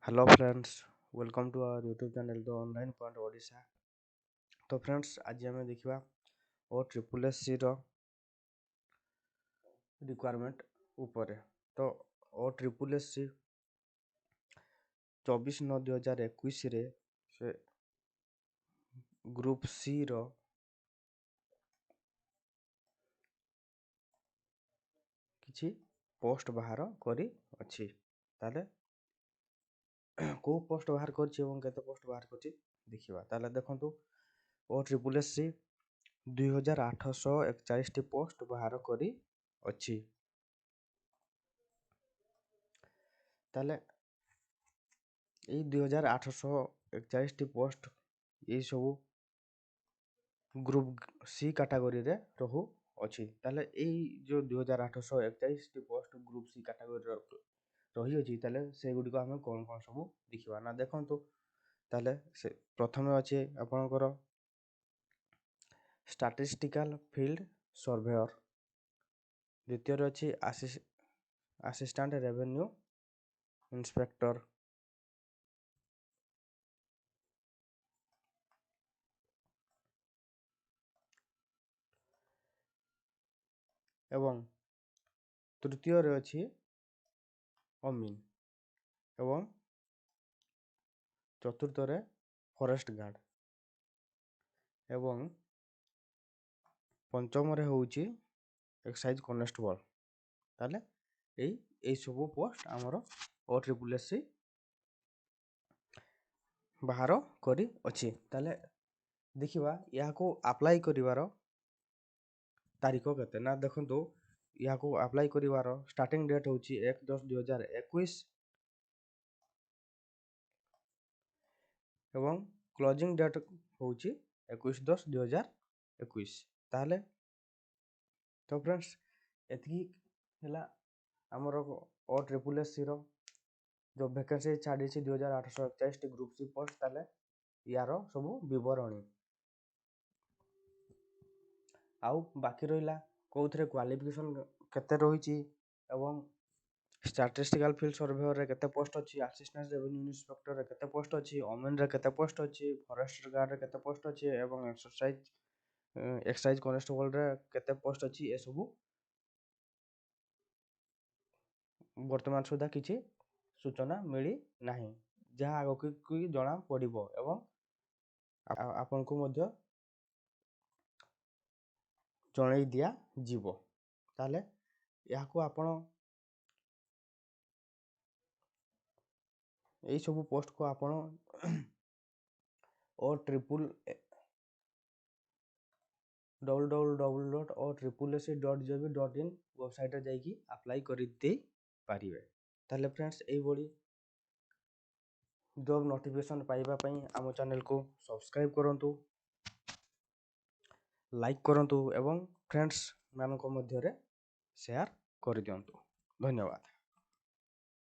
Hello friends, welcome to our YouTube channel the online point Odisha. तो friends आज आम देखा O triple S C requirement उपरे। तो ओ ट्रिपल एस सी 24/9/2021 से ग्रुप सी किछि पोस्ट बाहर करी अछि। ताले को पोस्ट बाहर करछि एवं केते पोस्ट बाहर करछि देखिबा। ताले देखंतु ओ ट्रिपल एस सी 2841 पोस्ट बाहर करी अछि। ताले एई 2841 पोस्ट ये सब ग्रुप सी कैटेगरी रे रहू अछि। ताले एई जो 2841 पोस्ट ग्रुप सी कैटेगरी रही अछि ताले से गुडी को हमें कोन कोन सब देखिबा ना देखंतु। ताले से प्रथमे अछि आपनकर स्टैटिस्टिकल फील्ड सर्वेयर, द्वितीय रे अछि असिस्टेंट रेवेन्यू इंस्पेक्टर, एवं तृतीय रे अछि अमीन, एवं चतुर्थ रे फॉरेस्ट गार्ड, एवं पंचम रे होउची एक्साइज कॉन्स्टेबल। ताले एई सब पोस्ट हमरो ओ ट्रिपल एस सी बाहर करी अछि। ताले देखिबा या को अप्लाई करिवार तारीख केते ना देखंतु। या को अप्लाई करिवार स्टार्टिंग डेट होउची 1/10/2021 एवं क्लोजिंग डेट होउची 21/10/2021। ताले तो फ्रेंड्स एतकी हला हमरो ओ ट्रिपल एस सी रो जो वैकेंसी छाड़ी 2841 ग्रुप सी पोस्ट। ताले यारो सब विवरणी आउ बाकी रहिला कोउथरे क्वालिफिकेशन केते रहिची एवं स्टैटिस्टिकल फील्ड सर्वेयर रे केते पोस्ट अछि, असिस्टेंट रेवेन्यू इंस्पेक्टर रे केते पोस्ट अछि, ओमेन रे केते पोस्ट अछि, फॉरेस्ट गार्ड रे केते पोस्ट अछि एवं एक्साइज कॉन्स्टेबल रे केते पोस्ट अछि। ए सब वर्तमान सुधा किछि सूचना मिली नाही, जहा आगो की जणा पड़िबो एवं आपन को मध्य जणै दिया जीवो। ताले या को आपण एई सब पोस्ट को आपण ओ ट्रिपल www.otripplec.gov.in वेबसाइट रे जाईकी अप्लाई करि दे पारिबे। ताले फ्रेंड्स एई बडी जॉब नोटिफिकेशन पाइबा पई आम चैनल को सब्सक्राइब करंतु, लाइक करंतु एवं फ्रेंड्स मानको मध्य रे शेयर कर दियंतु। धन्यवाद।